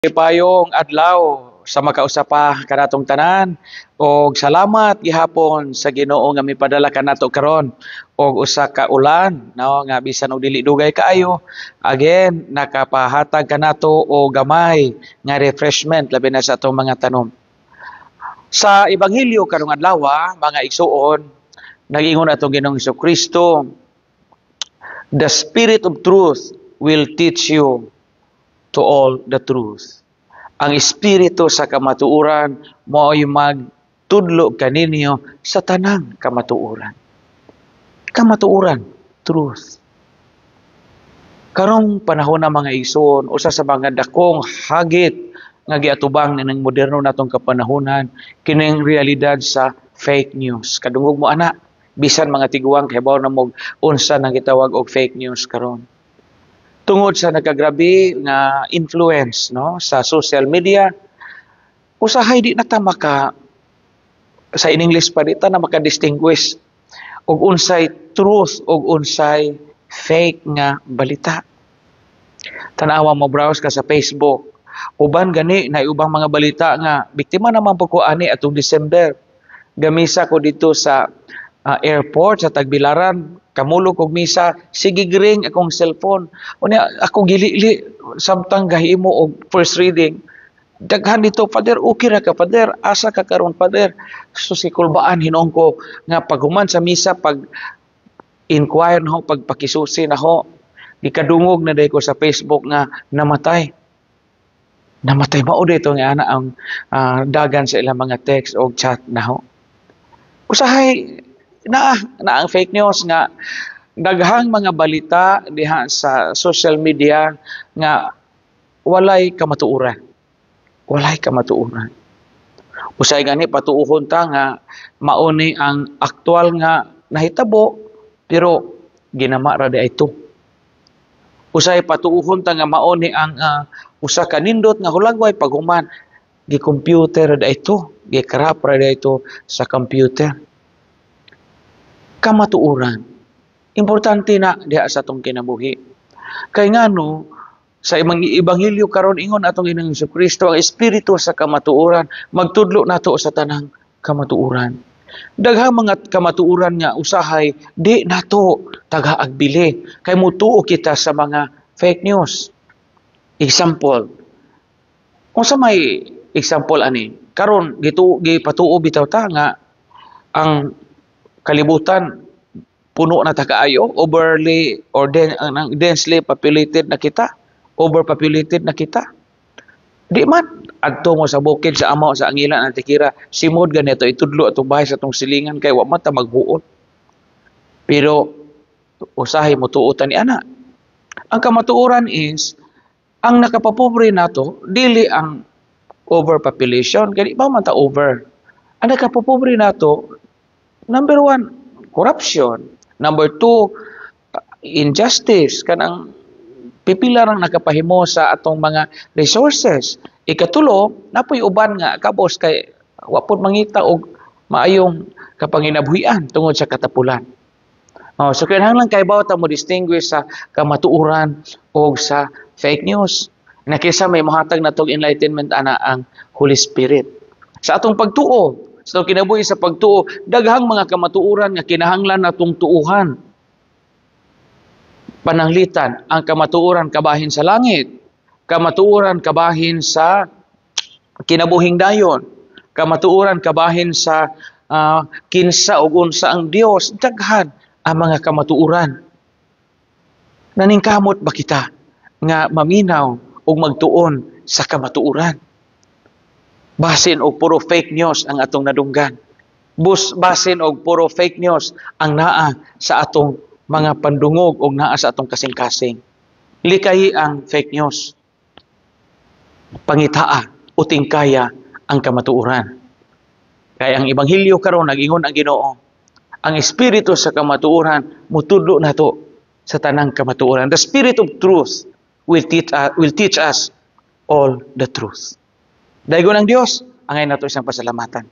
Payong adlaw sa makausapa kanatong tanan og salamat gihapon sa Ginoo nga mipadala kanato karon og usa ka ulan no nga bisan og dili dugay kaayo again nakapahatag kanato og gamay nga refreshment labi na sa atong mga tanom. Sa ebanghelyo karong adlaw mga igsuon nag-ingon atong Ginoong Kristo, the Spirit of truth will teach you to all the truth. Ang espiritu sa kamatuoran mo'y magtudlo kaninyo sa tanang kamatuoran. Kamatuoran, truth. Karong panahon na mga igsoon, usa sa mga dakong hagit nga giatubang ng moderno natong kapanahonan kining realidad sa fake news. Kadungog mo ana, bisan mga tiguang kahibaw na mo unsa nang gitawag og fake news karon. Tungod sa nagagrabe nga influence no sa social media, usahay di na ta maka sa in English pa di ta na maka-distinguish og unsay truth og unsay fake nga balita. Tanawa mo browse ka sa Facebook, uban gani na ubang mga balita nga biktima naman po ko ani atong December. Gamisa ko dito sa airport sa Tagbilaran, kamulog og misa, sige ring akong cellphone. Unya ako gilili samtang gahimo og first reading. Daghan dito, Father, okay ra ka, Father, asa ka karon, Father. So si kulbaan hinong ko nga paghuman sa misa, pag inquire na ho, pag pakisusi na ho, ikadungog na day ko sa Facebook nga namatay. Namatay mao dito nga ana ang dagan sa ilang mga text o chat na ho. Usahay na ang fake news nga daghang mga balita diha sa social media nga walay kamatuoran. Walay kamatuoran. Usay gani patuuhon ta nga mao ni ang aktual nga nahitabo pero ginama ra di ito. Usay patuuhon ta nga mao ni ang usa ka nindot nga hulagway paghuman gi-computer ra ito, gi-crap ra ito sa computer. Kamatuoran. Importante na diha sa atong kinabuhi. Kay ngano sa ebanghelyo karon ingon atong Ginoong Kristo ang espiritu sa kamatuoran magtudlo nato sa tanang kamatuoran. Daghang mga kamatuoran nga usahay di nato taga-agbili kay mutuo kita sa mga fake news. Example. Unsa may example ani? Karon gipatuo bitaw ta nga ang kalibutan puno na ta kaayo, overly or densely populated na kita, overpopulated na kita. Di man adto mo sa bukid sa amaw sa angilan ang tikira, simod ganito itudlo atong bahay sa atong silingan kay wa man ta magbuot. Pero usahay mo tuotan ni ana. Ang kamatuoran is ang nakapapobre nato dili ang overpopulation, kani ba man ta over. Ang nakapapobre nato number 1, corruption. Number 2, injustice. Kanang pipila rang nakapahimo sa atong mga resources. Ikatulo, napoy uban nga kabos kay wapod mangita og maayong kapanginabuhian tungod sa katapulan. So kinahanglan kay bawat mo distinguish sa kamatuoran o sa fake news. Nakisa may mahatag natong enlightenment ana ang Holy Spirit. Sa atong pagtuo, sa kinabuhi sa pagtuo, daghang mga kamatuoran nga kinahanglan natong tuuhan. Pananglitan, ang kamatuoran kabahin sa langit, kamatuoran kabahin sa kinabuhing dayon, kamatuoran kabahin sa kinsa ug unsa ang Dios, daghan ang mga kamatuoran. Naningkamot ba kita nga maminaw ug magtuon sa kamatuoran? Basin og puro fake news ang atong nadunggan. Basin og puro fake news ang naa sa atong mga pandungog o naa sa atong kasing-kasing. Likayi ang fake news. Pangitaa o tingkaya ang kamatuoran. Kaya ang ebanghelyo karon nag-ingon ang Ginoo, ang espiritu sa kamatuoran mutudlo nato sa tanang kamatuoran. The Spirit of truth will teach us all the truth. Daigon ang Dios, angay nato isang pasalamatan.